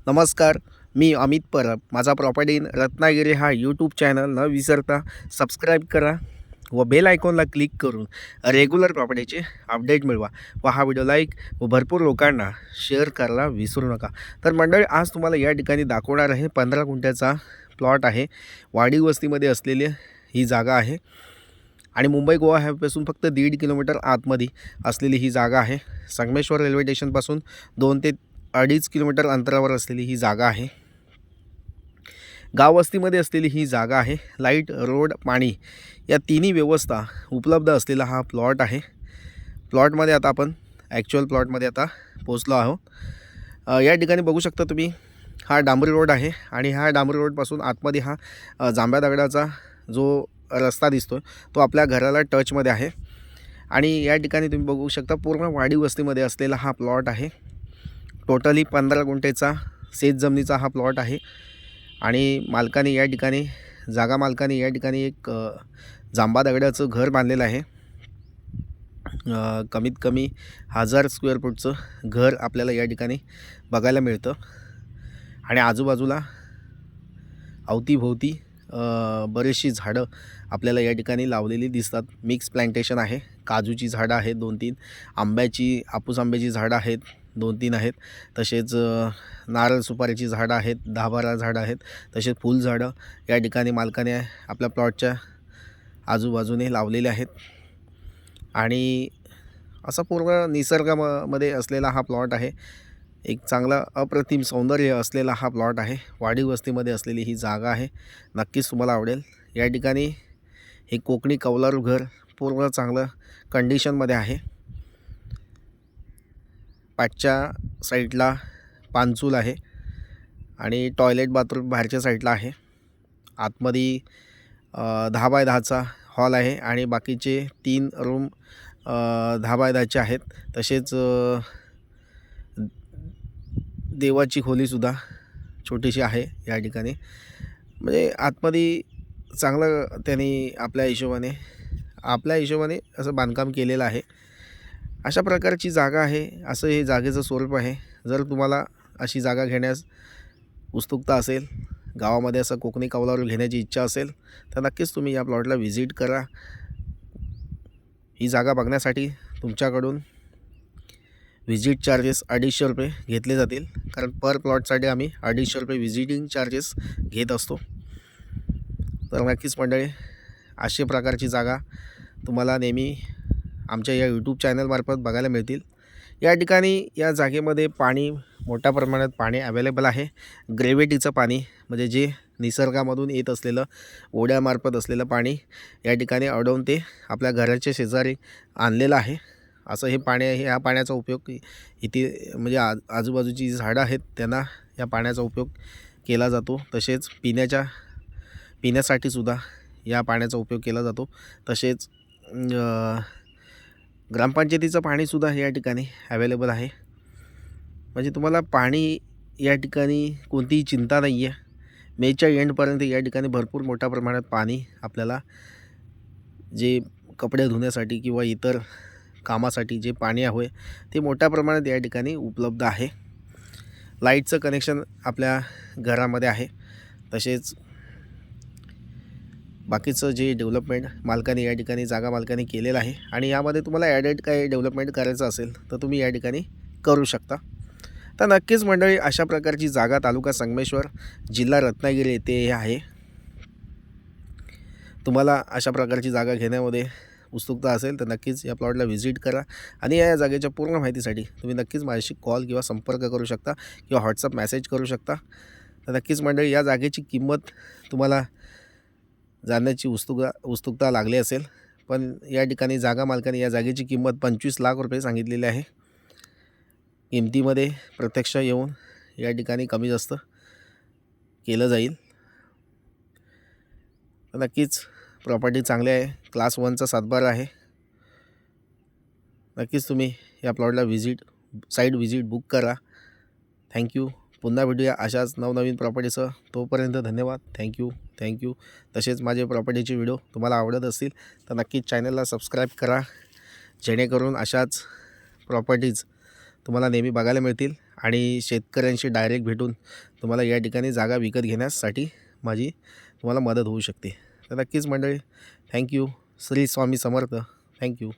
नमस्कार. मी अमित परब. माझा property in Ratnagiri हा यूट्यूब चॅनल न विसरता सबस्क्राईब करा व बेल आयकॉनला क्लिक करून रेग्युलर प्रॉपर्टीचे अपडेट मिळवा व हा व्हिडिओ लाईक व भरपूर लोकांना शेअर करायला विसरू नका. तर मंडळी, आज तुम्हाला या ठिकाणी दाखवणार आहे 15 गुंठ्याचा प्लॉट आहे. वाडी वस्तीमध्ये असलेली ही जागा आहे आणि मुंबई गोवा हायवेपासून फक्त 1.5 किलोमीटर आतमध्ये असलेली ही जागा आहे. संगमेश्वर रेल्वे स्टेशनपासून 2 ते 2.5 किलोमीटर अंतरावर असलेली ही जागा आहे. गाववस्तीमध्ये असलेली ही जागा आहे. लाईट, रोड, पाणी या तिन्ही व्यवस्था उपलब्ध असलेला हा प्लॉट आहे. प्लॉटमध्ये आता आपण ॲक्च्युअल प्लॉटमध्ये आता पोचलो आहोत. या ठिकाणी बघू शकता तुम्ही, हा डांबरी रोड आहे आणि ह्या डांबरी रोडपासून आतमध्ये हा जांभ्या दगडाचा जो रस्ता दिसतो तो आपल्या घराला टचमध्ये आहे. आणि या ठिकाणी तुम्ही बघू शकता पूर्ण वाडी वस्तीमध्ये असलेला हा प्लॉट आहे. टोटली 15 गुंठेचा शेत जमिनीचा हा प्लॉट आहे आणि मालकाने या ठिकाणी मालकाने या ठिकाणी एक जांभा दगडाचं घर बांधलेलं आहे. कमीत कमी 1000 स्क्वेअर फूटचं घर आपल्याला या ठिकाणी बघायला मिळतं आणि आजूबाजूला अवतीभोवती बरीचशी झाडं आपल्याला या ठिकाणी लावलेली दिसतात. मिक्स प्लांटेशन आहे. काजूची झाडं आहेत 2-3, हापूस आंब्याची झाडं आहेत 2-3 आहेत. तसेच नारळ सुपारीची झाडं आहेत 10-12 झाडं आहेत. तसेच फुलझाडं या ठिकाणी मालकाने आपल्या प्लॉटच्या आजूबाजूने लावलेले आहेत आणि असा पूर्ण निसर्गामध्ये असलेला हा प्लॉट आहे. एक चांगला अप्रतिम सौंदर्य असलेला हा प्लॉट आहे. वाडी वस्तीमध्ये असलेली ही जागा आहे. नक्कीच तुम्हाला आवडेल. या ठिकाणी हे कोकणी कौलारू घर पूर्ण चांगलं कंडिशनमध्ये आहे. पाठच्या साईडला पानचूल आहे आणि टॉयलेट बाथरूम बाहेरच्या साईडला आहे. आतमध्ये 10 बाय 10चा हॉल आहे आणि बाकीचे 3 रूम 10 बाय 10चे आहेत. तसेच देवाची खोलीसुद्धा छोटीशी आहे या ठिकाणी. म्हणजे आतमध्ये चांगलं त्यांनी आपल्या हिशोबाने असं बांधकाम केलेलं आहे. अशा प्रकारची जागा आहे. असं हे जागेचं स्वरूप आहे. जर तुम्हाला अशी जागा घेण्यास उत्सुकता असेल, गावामध्ये असं कोकणी कौलारू घेण्याची इच्छा असेल, तर नक्कीच तुम्ही या प्लॉटला व्हिजिट करा. ही जागा बघण्यासाठी तुमच्याकडून व्हिजिट चार्जेस 250 रुपये घेतले जातील. कारण पर प्लॉटसाठी आम्ही 250 रुपये व्हिजिटिंग चार्जेस घेत असतो. तर नक्कीच मंडळी, अशा प्रकारची जागा तुम्हाला नेहमी आमच्या या यूट्यूब चॅनलमार्फत बघायला मिळतील. या ठिकाणी या जागेमध्ये पाणी, मोठ्या प्रमाणात पाणी अवेलेबल आहे. ग्रेव्हिटीचं पाणी म्हणजे जे निसर्गामधून येत असलेलं, ओढ्यामार्फत असलेलं पाणी या ठिकाणी अडवून ते आपल्या घराच्या शेजारी आणलेलं आहे. असं हे पाणी आहे. ह्या पाण्याचा उपयोग इथे म्हणजे आजूबाजूची जी झाडं आहेत त्यांना या पाण्याचा उपयोग केला जातो. तसेच पिण्यासाठीसुद्धा या पाण्याचा उपयोग केला जातो. तसेच ग्रामपंचायतीचं पाणीसुद्धा या ठिकाणी अवेलेबल आहे. म्हणजे तुम्हाला पाणी या ठिकाणी कोणतीही चिंता नाही आहे. मेच्या एंडपर्यंत या ठिकाणी भरपूर मोठ्या प्रमाणात पाणी आपल्याला जे कपडे धुण्यासाठी किंवा इतर कामासाठी जे पाणी हवं आहे ते मोठ्या प्रमाणात या ठिकाणी उपलब्ध आहे. लाईटचं कनेक्शन आपल्या घरामध्ये आहे. तसेच बाकीचं जे डेव्हलपमेंट जागा मालकाने केलेलं आहे आणि यामध्ये तुम्हाला ॲडेड काही डेव्हलपमेंट करायचं असेल तर तुम्ही या ठिकाणी करू शकता. तर नक्कीच मंडळी, अशा प्रकारची जागा तालुका संगमेश्वर, जिल्हा रत्नागिरी येथे आहे. तुम्हाला अशा प्रकारची जागा घेण्यामध्ये उत्सुकता असेल तर नक्कीच या प्लॉटला व्हिजिट करा आणि या जागेच्या पूर्ण माहितीसाठी तुम्ही नक्कीच माझ्याशी कॉल किंवा संपर्क करू शकता किंवा व्हॉट्सअप मेसेज करू शकता. तर नक्कीच मंडळी, या जागेची किंमत तुम्हाला जाणण्याची उत्सुकता लागली असेल, पण या ठिकाणी जागा मालकाने या जागेची किंमत 25 लाख रुपये सांगितलेली आहे. किमतीमध्ये प्रत्यक्ष येऊन या ठिकाणी कमी जास्त केलं जाईल. तर नक्कीच प्रॉपर्टी चांगली आहे. क्लास 1चा सातबारा आहे. नक्कीच तुम्ही या प्लॉटला साईट व्हिजिट बुक करा. थँक्यू. पुन्हा भेटूया अशाच नवनवीन प्रॉपर्टीसह. तोपर्यंत धन्यवाद. थँक्यू. तसेच माझे प्रॉपर्टीचे व्हिडिओ तुम्हाला आवडत असतील तर नक्कीच चॅनलला सबस्क्राईब करा, जेणेकरून अशाच प्रॉपर्टीज तुम्हाला नेहमी बघायला मिळतील आणि शेतकऱ्यांशी डायरेक्ट भेटून तुम्हाला या ठिकाणी जागा विकत घेण्यासाठी माझी तुम्हाला मदत होऊ शकते. तर नक्कीच मंडळी, थँक्यू. श्री स्वामी समर्थ. थँक्यू.